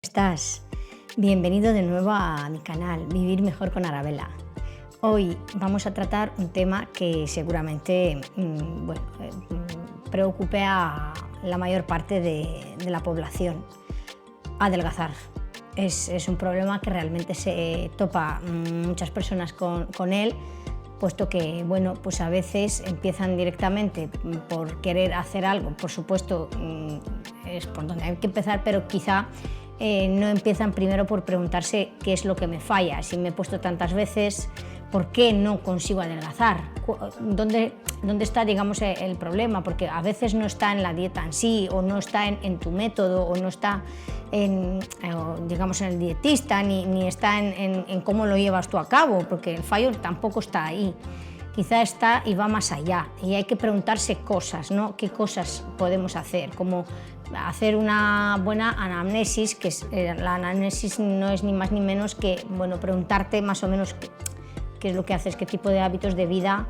¿Estás? Bienvenido de nuevo a mi canal Vivir Mejor con Arabella. Hoy vamos a tratar un tema que seguramente preocupe a la mayor parte de la población: adelgazar. Es un problema que realmente se topa muchas personas con él, puesto que pues a veces empiezan directamente por querer hacer algo. Por supuesto, es por donde hay que empezar, pero quizá no empiezan primero por preguntarse qué es lo que me falla. Si me he puesto tantas veces, ¿por qué no consigo adelgazar? ¿Dónde está, digamos, el problema? Porque a veces no está en la dieta en sí, o no está en tu método, o no está digamos, en el dietista, ni está en cómo lo llevas tú a cabo, porque el fallo tampoco está ahí. Quizá está y va más allá, y hay que preguntarse cosas, ¿no? ¿Qué cosas podemos hacer? Como hacer una buena anamnesis, que la anamnesis no es ni más ni menos que preguntarte más o menos qué es lo que haces, qué tipo de hábitos de vida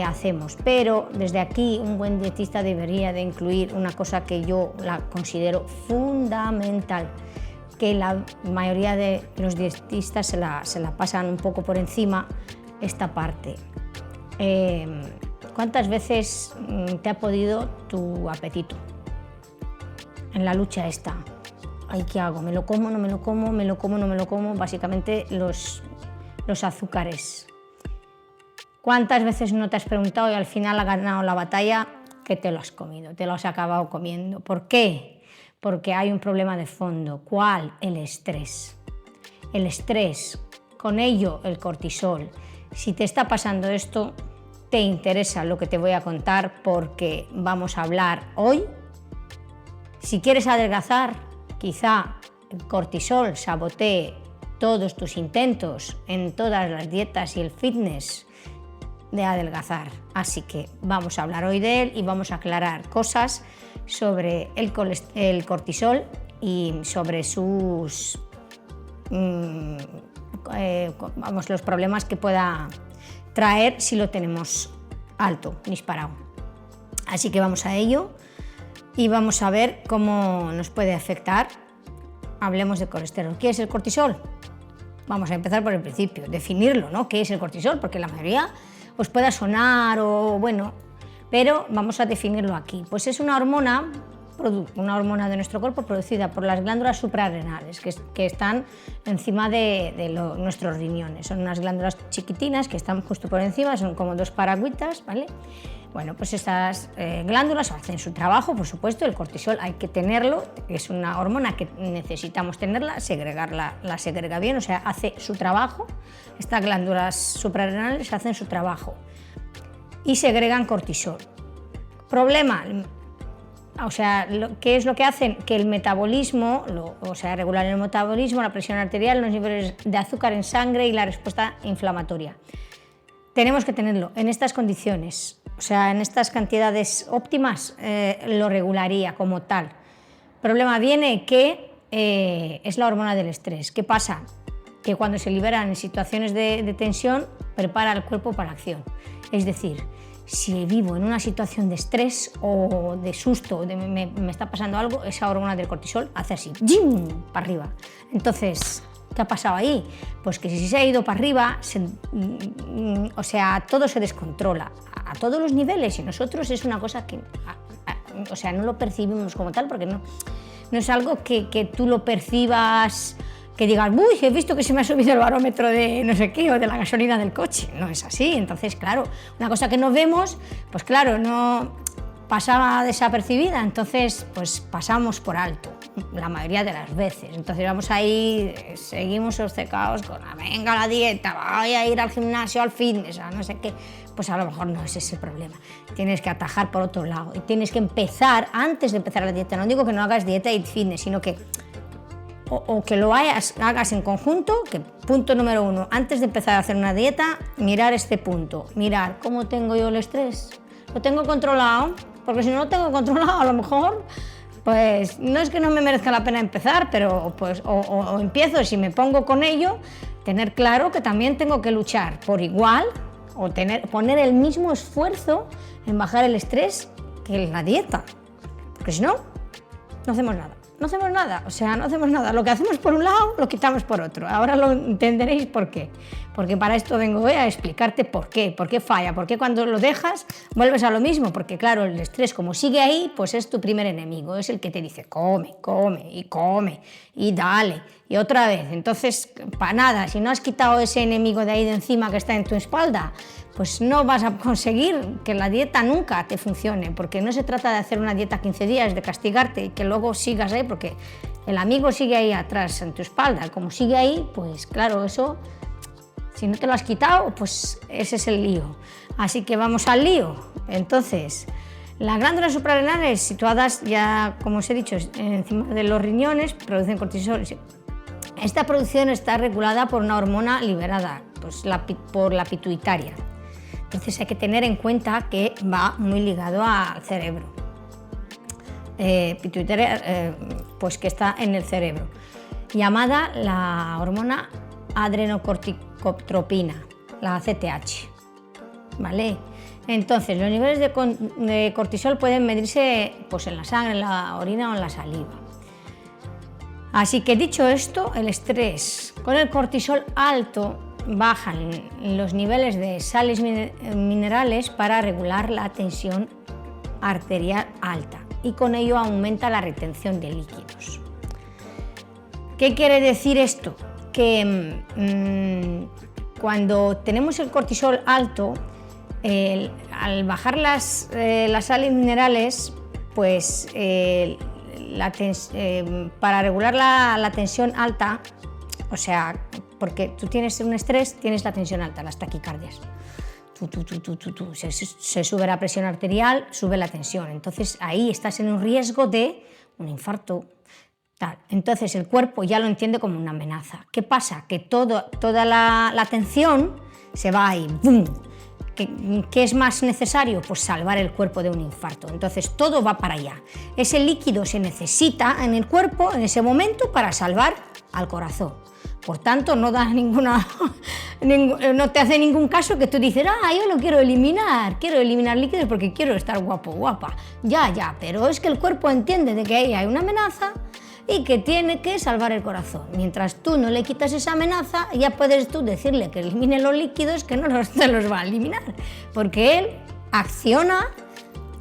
hacemos. Pero desde aquí un buen dietista debería de incluir una cosa que yo la considero fundamental, que la mayoría de los dietistas se la pasan un poco por encima, esta parte. ¿Cuántas veces te ha podido tu apetito en la lucha esta? Ay, ¿qué hago? ¿Me lo como, no me lo como? ¿Me lo como, no me lo como? Básicamente los azúcares. ¿Cuántas veces no te has preguntado y al final has ganado la batalla que te lo has comido, te lo has acabado comiendo? ¿Por qué? Porque hay un problema de fondo. ¿Cuál? El estrés. El estrés, con ello el cortisol. Si te está pasando esto, te interesa lo que te voy a contar, porque vamos a hablar hoy. Si quieres adelgazar, quizá el cortisol sabotee todos tus intentos en todas las dietas y el fitness de adelgazar. Así que vamos a hablar hoy de él y vamos a aclarar cosas sobre el cortisol y sobre sus los problemas que pueda traer si lo tenemos alto, disparado. Así que vamos a ello y vamos a ver cómo nos puede afectar. Hablemos de colesterol. ¿Qué es el cortisol? Vamos a empezar por el principio, definirlo, ¿no? ¿Qué es el cortisol? Porque la mayoría os pueda sonar pero vamos a definirlo aquí. Pues es una hormona de nuestro cuerpo producida por las glándulas suprarrenales, que están encima de nuestros riñones. Son unas glándulas chiquitinas que están justo por encima, son como dos paragüitas, ¿vale? Bueno, pues estas glándulas hacen su trabajo, por supuesto. El cortisol hay que tenerlo, es una hormona que necesitamos tenerla, segregarla, la segrega bien, o sea, hace su trabajo. Estas glándulas suprarrenales hacen su trabajo y segregan cortisol. Problema, o sea, ¿qué es lo que hacen? Que el metabolismo, regular el metabolismo, la presión arterial, los niveles de azúcar en sangre y la respuesta inflamatoria. Tenemos que tenerlo en estas condiciones, o sea, en estas cantidades óptimas, lo regularía como tal. Problema viene que es la hormona del estrés. ¿Qué pasa? Que cuando se liberan en situaciones de tensión, prepara el cuerpo para la acción. Es decir, si vivo en una situación de estrés o de susto, me está pasando algo, esa hormona del cortisol hace así, ¡jim!, para arriba. Entonces, ¿qué ha pasado ahí? Pues que si se ha ido para arriba, todo se descontrola a todos los niveles, y nosotros es una cosa que no lo percibimos como tal, porque no es algo que tú lo percibas, que digas, uy, he visto que se me ha subido el barómetro de no sé qué, o de la gasolina del coche. No es así. Entonces, claro, una cosa que no vemos, pues claro, no pasaba desapercibida, entonces pues pasamos por alto la mayoría de las veces. Entonces vamos ahí, seguimos obcecados con venga la dieta, voy a ir al gimnasio, al fitness, a no sé qué. Pues a lo mejor no es ese el problema. Tienes que atajar por otro lado y tienes que empezar antes de empezar la dieta. No digo que no hagas dieta y fitness, sino que que lo hagas en conjunto. Que punto número 1, antes de empezar a hacer una dieta, mirar este punto, mirar cómo tengo yo el estrés, lo tengo controlado, porque si no lo tengo controlado, a lo mejor pues no es que no me merezca la pena empezar, pero pues o empiezo, si me pongo con ello, tener claro que también tengo que luchar por igual, o poner el mismo esfuerzo en bajar el estrés que en la dieta, porque si no, no hacemos nada. no hacemos nada, o sea, no hacemos nada. Lo que hacemos por un lado, lo quitamos por otro. Ahora lo entenderéis por qué. Porque para esto vengo hoy a explicarte por qué falla, por qué cuando lo dejas vuelves a lo mismo. Porque claro, el estrés como sigue ahí, pues es tu primer enemigo, es el que te dice come, come y come y dale y otra vez. Entonces, para nada, si no has quitado ese enemigo de ahí de encima que está en tu espalda, pues no vas a conseguir que la dieta nunca te funcione, porque no se trata de hacer una dieta 15 días, de castigarte y que luego sigas ahí, porque el amigo sigue ahí atrás en tu espalda. Como sigue ahí, pues claro, eso, si no te lo has quitado, pues ese es el lío. Así que vamos al lío. Entonces, las glándulas suprarrenales situadas ya, como os he dicho, encima de los riñones, producen cortisol. Esta producción está regulada por una hormona liberada, pues por la pituitaria. Entonces hay que tener en cuenta que va muy ligado al cerebro. Pituitaria, pues que está en el cerebro, llamada la hormona adrenocorticotropina, la ACTH. ¿Vale? Entonces, los niveles de cortisol pueden medirse pues, en la sangre, en la orina o en la saliva. Así que dicho esto, el estrés con el cortisol alto bajan los niveles de sales minerales para regular la tensión arterial alta y con ello aumenta la retención de líquidos. ¿Qué quiere decir esto? Que cuando tenemos el cortisol alto, al bajar las sales minerales, pues para regular la tensión alta, o sea, porque tú tienes un estrés, tienes la tensión alta, las taquicardias. Se sube la presión arterial, sube la tensión. Entonces ahí estás en un riesgo de un infarto. Tal. Entonces el cuerpo ya lo entiende como una amenaza. ¿Qué pasa? Que toda la tensión se va ahí. ¡Bum! ¿Qué es más necesario? Pues salvar el cuerpo de un infarto. Entonces todo va para allá. Ese líquido se necesita en el cuerpo en ese momento para salvar al corazón. Por tanto, no te hace ningún caso que tú dices, yo lo quiero eliminar líquidos porque quiero estar guapo, guapa. Ya, pero es que el cuerpo entiende de que ahí hay una amenaza y que tiene que salvar el corazón. Mientras tú no le quitas esa amenaza, ya puedes tú decirle que elimine los líquidos, que no te los va a eliminar, porque él acciona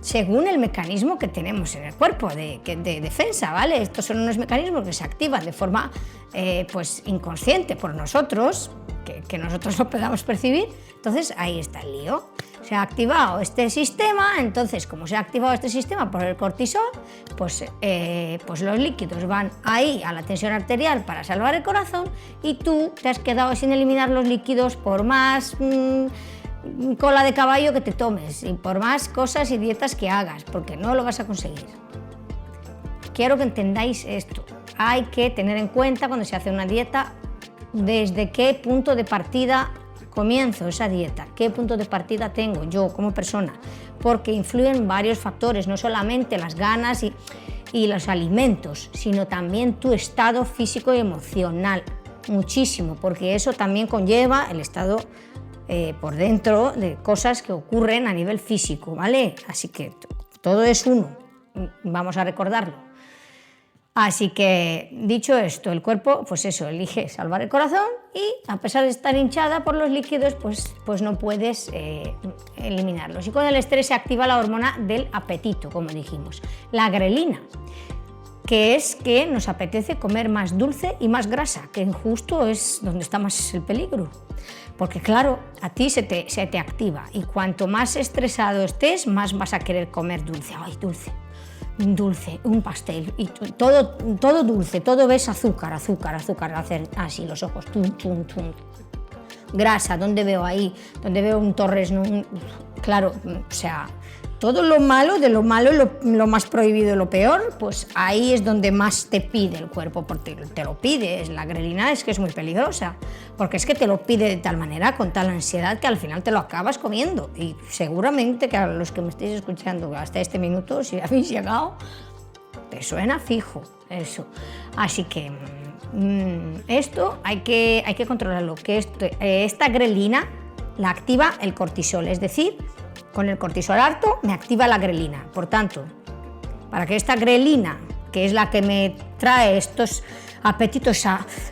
según el mecanismo que tenemos en el cuerpo de defensa, ¿vale? Estos son unos mecanismos que se activan de forma pues inconsciente por nosotros, que nosotros lo podamos percibir. Entonces ahí está el lío. Se ha activado este sistema, entonces como se ha activado este sistema por el cortisol, pues los líquidos van ahí a la tensión arterial para salvar el corazón y tú te has quedado sin eliminar los líquidos por más cola de caballo que te tomes y por más cosas y dietas que hagas, porque no lo vas a conseguir. Quiero que entendáis esto. Hay que tener en cuenta cuando se hace una dieta desde qué punto de partida comienzo esa dieta, qué punto de partida tengo yo como persona, porque influyen varios factores, no solamente las ganas y los alimentos, sino también tu estado físico y emocional, muchísimo, porque eso también conlleva el estado por dentro de cosas que ocurren a nivel físico, ¿vale? Así que todo es uno, vamos a recordarlo. Así que, dicho esto, el cuerpo, pues eso, elige salvar el corazón y a pesar de estar hinchada por los líquidos, pues no puedes eliminarlos. Y con el estrés se activa la hormona del apetito, como dijimos, la grelina, que es que nos apetece comer más dulce y más grasa, que justo es donde está más el peligro. Porque claro, a ti se te activa y cuanto más estresado estés, más vas a querer comer dulce. ¡Ay, dulce, un pastel! Y todo dulce, todo ves azúcar, hacer así los ojos, tum. Grasa, ¿dónde veo ahí? ¿Dónde veo un Torres? Claro, o sea, todo lo malo, lo más prohibido, lo peor, pues ahí es donde más te pide el cuerpo, porque te lo pide. La grelina es que es muy peligrosa, porque es que te lo pide de tal manera, con tal ansiedad, que al final te lo acabas comiendo. Y seguramente que a los que me estéis escuchando hasta este minuto, si habéis llegado, te suena fijo eso. Así que esto hay que controlarlo, que esta grelina la activa el cortisol, es decir, con el cortisol alto me activa la grelina. Por tanto, para que esta grelina que es la que me trae estos apetitos,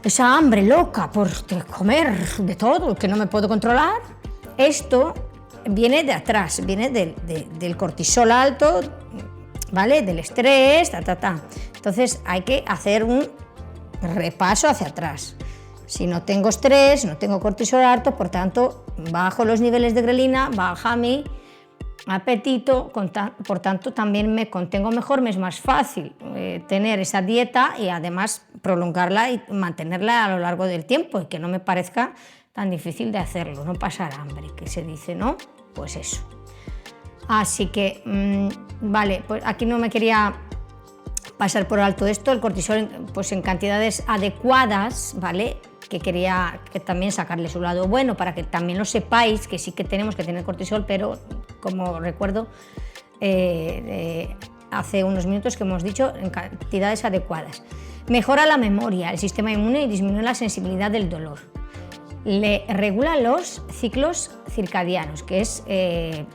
esa hambre loca por comer de todo, que no me puedo controlar, esto viene de atrás, viene del cortisol alto, ¿vale? Del estrés, Entonces hay que hacer un repaso hacia atrás. Si no tengo estrés, no tengo cortisol alto, por tanto, bajo los niveles de grelina, baja mi apetito, por tanto también me contengo mejor, me es más fácil tener esa dieta y además prolongarla y mantenerla a lo largo del tiempo y que no me parezca tan difícil de hacerlo, no pasar hambre, que se dice, ¿no? Pues eso. Así que, vale, pues aquí no me quería pasar por alto esto, el cortisol pues en cantidades adecuadas, ¿vale? Que quería que también sacarle su lado bueno para que también lo sepáis, que sí que tenemos que tener cortisol, pero como recuerdo hace unos minutos que hemos dicho, en cantidades adecuadas. Mejora la memoria, el sistema inmune y disminuye la sensibilidad del dolor. Le regula los ciclos circadianos, que es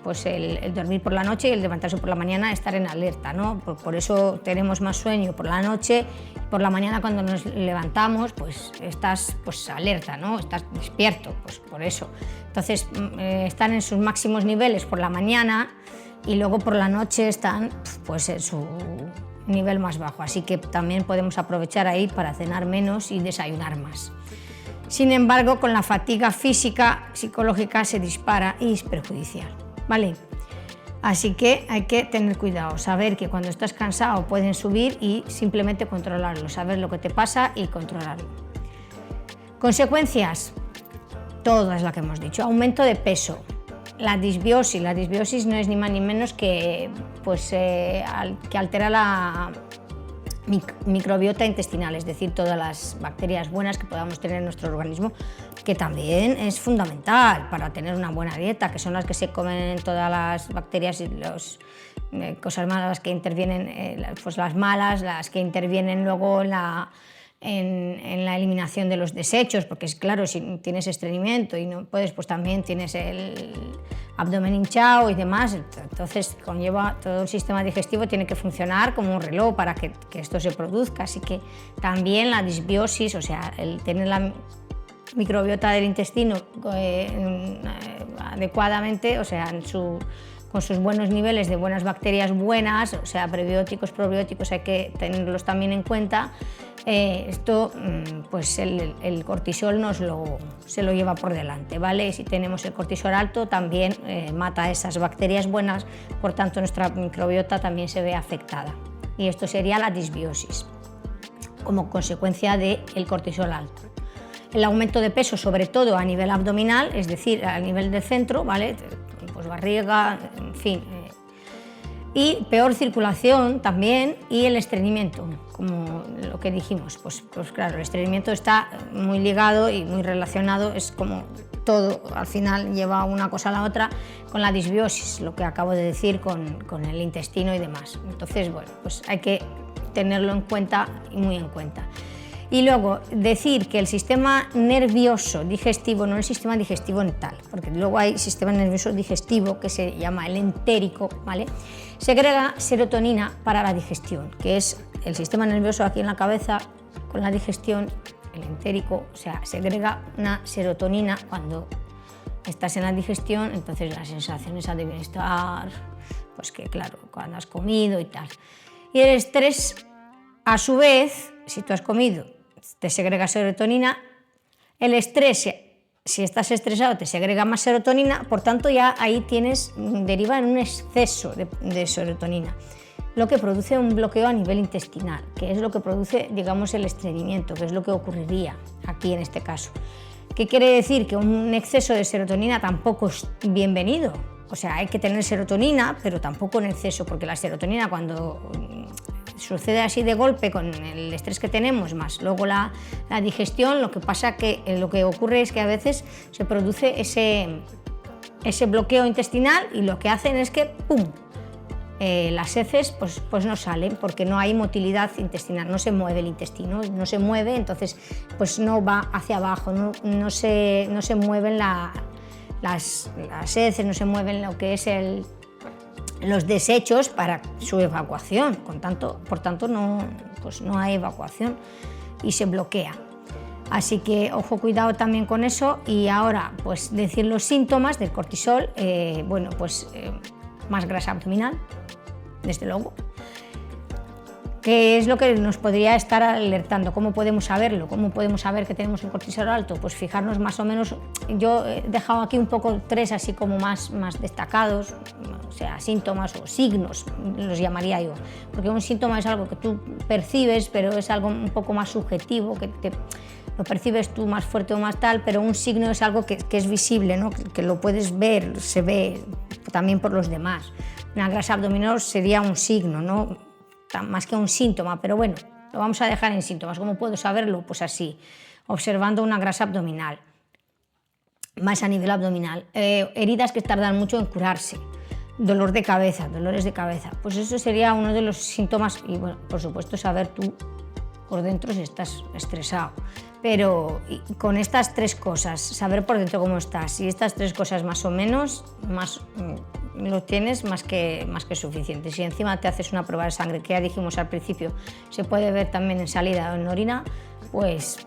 pues el dormir por la noche y el levantarse por la mañana, estar en alerta, ¿no? Por eso tenemos más sueño por la noche, por la mañana cuando nos levantamos pues estás pues alerta, ¿no? Estás despierto, pues por eso. Entonces están en sus máximos niveles por la mañana y luego por la noche están pues en su nivel más bajo, así que también podemos aprovechar ahí para cenar menos y desayunar más. Sin embargo, con la fatiga física, psicológica se dispara y es perjudicial, ¿vale? Así que hay que tener cuidado, saber que cuando estás cansado pueden subir y simplemente controlarlo, saber lo que te pasa y controlarlo. Consecuencias, todas las que hemos dicho, aumento de peso, la disbiosis no es ni más ni menos que, pues, que altera la microbiota intestinal, es decir, todas las bacterias buenas que podamos tener en nuestro organismo, que también es fundamental para tener una buena dieta, que son las que se comen todas las bacterias y las cosas malas, las que intervienen, pues las malas, las que intervienen luego en la eliminación de los desechos, porque es claro, si tienes estreñimiento y no puedes, pues también tienes el abdomen hinchado y demás, entonces conlleva todo el sistema digestivo, tiene que funcionar como un reloj para que esto se produzca, así que también la disbiosis, o sea, el tener la microbiota del intestino adecuadamente, o sea, con sus buenos niveles de buenas bacterias buenas, o sea, prebióticos, probióticos, hay que tenerlos también en cuenta. Esto, pues el cortisol se lo lleva por delante, ¿vale? Si tenemos el cortisol alto, también mata a esas bacterias buenas, por tanto nuestra microbiota también se ve afectada. Y esto sería la disbiosis, como consecuencia del cortisol alto. El aumento de peso, sobre todo a nivel abdominal, es decir, a nivel del centro, ¿vale? Pues barriga, en fin. Y peor circulación también, y el estreñimiento, como lo que dijimos, pues claro, el estreñimiento está muy ligado y muy relacionado, es como todo, al final lleva una cosa a la otra, con la disbiosis, lo que acabo de decir con el intestino y demás. Entonces, bueno, pues hay que tenerlo en cuenta y muy en cuenta. Y luego decir que el sistema nervioso digestivo, no el sistema digestivo tal, porque luego hay sistema nervioso digestivo que se llama el entérico, ¿vale? Segrega serotonina para la digestión, que es el sistema nervioso aquí en la cabeza con la digestión, el entérico, o sea, segrega una serotonina cuando estás en la digestión, entonces las sensaciones de bienestar, pues que claro, cuando has comido y tal. Y el estrés, a su vez, si tú has comido, te segrega serotonina, el estrés, si estás estresado, te segrega más serotonina, por tanto ya ahí deriva en un exceso de serotonina, lo que produce un bloqueo a nivel intestinal, que es lo que produce, digamos, el estreñimiento, que es lo que ocurriría aquí en este caso. ¿Qué quiere decir? Que un exceso de serotonina tampoco es bienvenido. O sea, hay que tener serotonina, pero tampoco en exceso, porque la serotonina cuando sucede así de golpe con el estrés que tenemos, más luego la digestión, lo que ocurre es que a veces se produce ese bloqueo intestinal y lo que hacen es que ¡pum!, las heces pues no salen porque no hay motilidad intestinal, no se mueve el intestino, no se mueve, entonces pues no va hacia abajo, no se mueven las heces, no se mueven lo que es los desechos para su evacuación. Por tanto pues no hay evacuación y se bloquea. Así que ojo, cuidado también con eso. Y ahora pues decir los síntomas del cortisol. Bueno, pues más grasa abdominal, desde luego. ¿Qué es lo que nos podría estar alertando? ¿Cómo podemos saberlo? ¿Cómo podemos saber que tenemos el cortisol alto? Pues fijarnos más o menos, yo he dejado aquí un poco 3 así como más destacados, o sea, síntomas o signos, los llamaría yo, porque un síntoma es algo que tú percibes, pero es algo un poco más subjetivo, que lo percibes tú más fuerte o más tal, pero un signo es algo que es visible, ¿no? Que lo puedes ver, se ve también por los demás. Una grasa abdominal sería un signo, ¿no? Más que un síntoma, pero bueno, lo vamos a dejar en síntomas. ¿Cómo puedo saberlo? Pues así, observando una grasa abdominal, más a nivel abdominal, heridas que tardan mucho en curarse, dolores de cabeza, pues eso sería uno de los síntomas. Y bueno, por supuesto, saber tú por dentro si estás estresado, pero con estas 3 cosas, saber por dentro cómo estás, y estas 3 cosas más o menos, lo tienes más que suficiente. Si encima te haces una prueba de sangre, que ya dijimos al principio, se puede ver también en salida o en orina, pues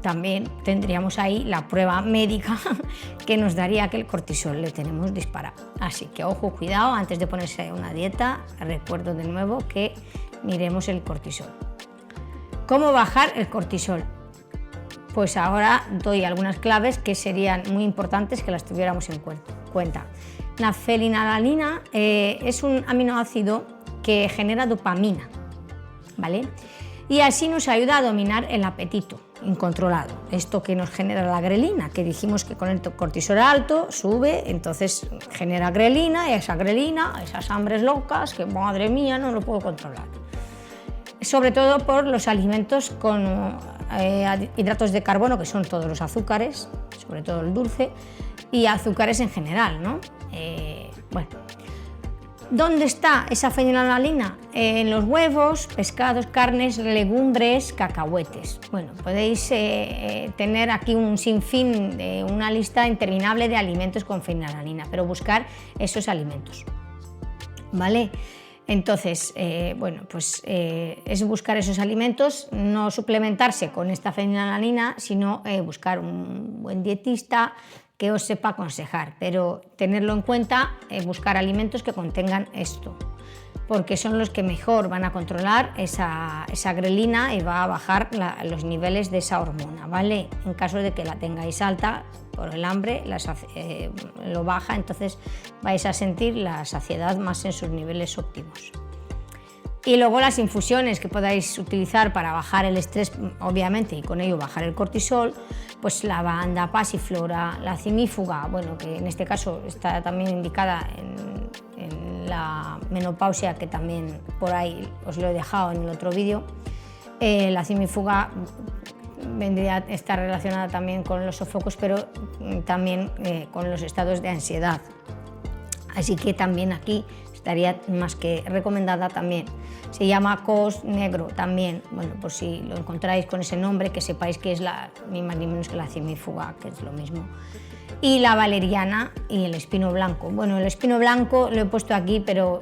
también tendríamos ahí la prueba médica que nos daría que el cortisol le tenemos disparado. Así que ojo, cuidado, antes de ponerse una dieta, recuerdo de nuevo que miremos el cortisol. ¿Cómo bajar el cortisol? Pues ahora doy algunas claves que serían muy importantes que las tuviéramos en cuenta. La fenilalanina es un aminoácido que genera dopamina, ¿vale? Y así nos ayuda a dominar el apetito incontrolado. Esto que nos genera la grelina, que dijimos que con el cortisol alto sube, entonces genera grelina, y esa grelina, esas hambres locas, que madre mía, no lo puedo controlar. Sobre todo por los alimentos con hidratos de carbono, que son todos los azúcares, sobre todo el dulce, y azúcares en general, ¿no? Bueno, ¿dónde está esa fenilalanina? En los huevos, pescados, carnes, legumbres, cacahuetes. Bueno, podéis tener aquí un sinfín, una lista interminable de alimentos con fenilalanina, pero buscar esos alimentos, ¿vale? Entonces, bueno, pues es buscar esos alimentos, no suplementarse con esta fenilalanina, sino buscar un buen dietista que os sepa aconsejar, pero tenerlo en cuenta, buscar alimentos que contengan esto, porque son los que mejor van a controlar esa grelina y va a bajar los niveles de esa hormona, ¿vale? En caso de que la tengáis alta por el hambre, lo baja, entonces vais a sentir la saciedad más en sus niveles óptimos. Y luego las infusiones que podáis utilizar para bajar el estrés, obviamente, y con ello bajar el cortisol, pues lavanda, pasiflora, la cimífuga, bueno, que en este caso está también indicada en la menopausia, que también por ahí os lo he dejado en el otro vídeo. La cimífuga vendría a estar relacionada también con los sofocos, pero también con los estados de ansiedad. Así que también aquí estaría más que recomendada también. Se llama cos negro también, bueno, por si lo encontráis con ese nombre, que sepáis que es ni más ni menos que la cimífuga, que es lo mismo. Y la valeriana y el espino blanco. Bueno, el espino blanco lo he puesto aquí, pero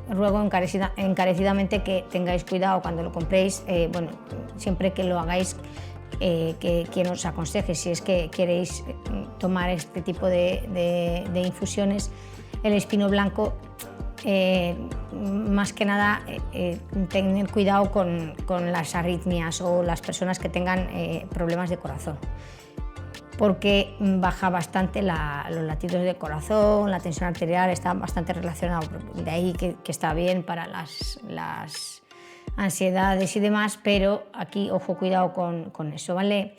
ruego encarecidamente que tengáis cuidado cuando lo compréis, bueno, siempre que lo hagáis, que quien os aconseje, si es que queréis tomar este tipo de infusiones, el espino blanco, más que nada tener cuidado con las arritmias o las personas que tengan problemas de corazón, porque baja bastante los latidos de corazón, la tensión arterial, está bastante relacionado, de ahí que está bien para las ansiedades y demás, pero aquí ojo, cuidado con eso, ¿vale?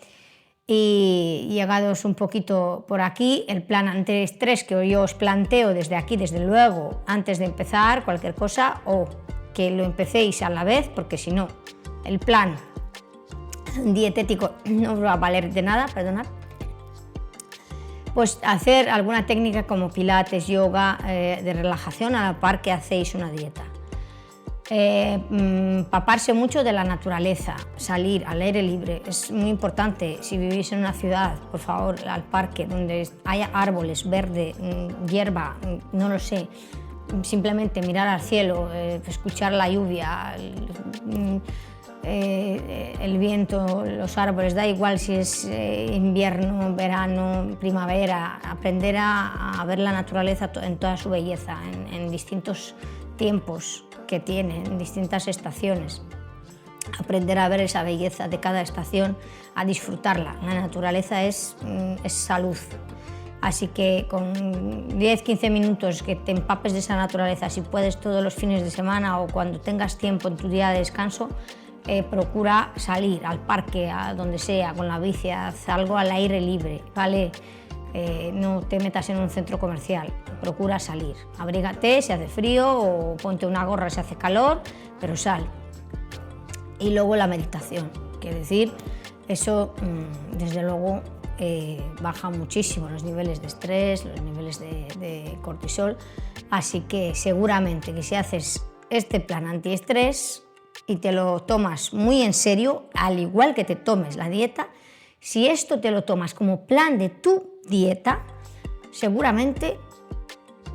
Y llegados un poquito por aquí, el plan antiestrés que yo os planteo desde aquí, desde luego, antes de empezar cualquier cosa, o que lo empecéis a la vez, porque si no, el plan dietético no os va a valer de nada, perdonad. Pues hacer alguna técnica como pilates, yoga, de relajación a la par que hacéis una dieta. Paparse mucho de la naturaleza, salir al aire libre, es muy importante. Si vivís en una ciudad, por favor, al parque, donde haya árboles, verde, hierba, no lo sé, simplemente mirar al cielo, escuchar la lluvia, el viento, los árboles, da igual si es invierno, verano, primavera, aprender a ver la naturaleza en toda su belleza, en distintos tiempos que tiene, en distintas estaciones. Aprender a ver esa belleza de cada estación, a disfrutarla. La naturaleza es salud. Así que con 10-15 minutos que te empapes de esa naturaleza, si puedes todos los fines de semana o cuando tengas tiempo en tu día de descanso, procura salir al parque, a donde sea, con la bici, haz algo al aire libre, ¿vale? No te metas en un centro comercial, procura salir, abrígate si hace frío o ponte una gorra si hace calor, pero sal. Y luego la meditación, quiero decir, eso desde luego baja muchísimo los niveles de estrés, los niveles de cortisol, así que seguramente que si haces este plan antiestrés y te lo tomas muy en serio, al igual que te tomes la dieta, si esto te lo tomas como plan de tu dieta, seguramente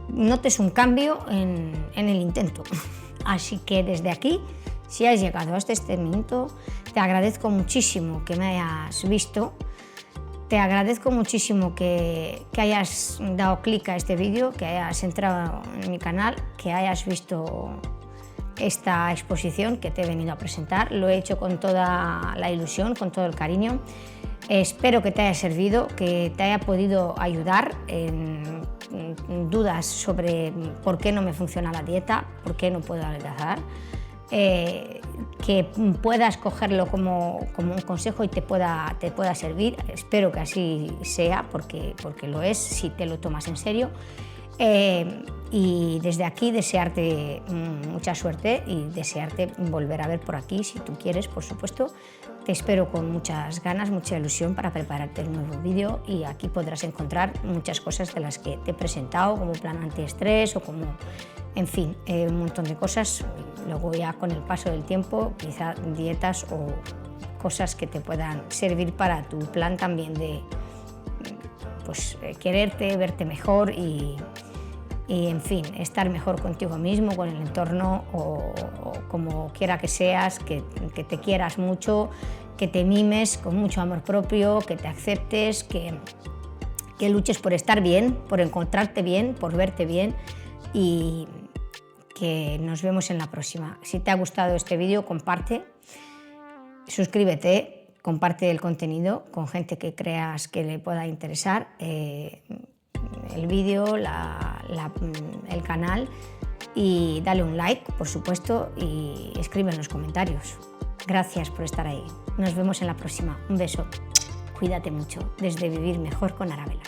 notes un cambio en el intento. Así que desde aquí, si has llegado hasta este minuto, te agradezco muchísimo que me hayas visto, te agradezco muchísimo que hayas dado clic a este vídeo, que hayas entrado en mi canal, que hayas visto esta exposición que te he venido a presentar. Lo he hecho con toda la ilusión, con todo el cariño. Espero que te haya servido, que te haya podido ayudar en dudas sobre por qué no me funciona la dieta, por qué no puedo adelgazar, que puedas cogerlo como un consejo y te pueda servir. Espero que así sea, porque lo es si te lo tomas en serio. Y desde aquí desearte mucha suerte y desearte volver a ver por aquí, si tú quieres, por supuesto. Te espero con muchas ganas, mucha ilusión para prepararte el nuevo vídeo, y aquí podrás encontrar muchas cosas de las que te he presentado, como plan antiestrés o como, en fin, un montón de cosas. Luego ya con el paso del tiempo, quizá dietas o cosas que te puedan servir para tu plan también de pues, quererte, verte mejor y en fin, estar mejor contigo mismo, con el entorno o como quiera que seas, que te quieras mucho, que te mimes con mucho amor propio, que te aceptes, que luches por estar bien, por encontrarte bien, por verte bien, y que nos vemos en la próxima. Si te ha gustado este vídeo, comparte, suscríbete, comparte el contenido con gente que creas que le pueda interesar. El vídeo, el canal, y dale un like, por supuesto, y escribe en los comentarios. Gracias por estar ahí. Nos vemos en la próxima. Un beso. Cuídate mucho desde Vivir Mejor con Arabela.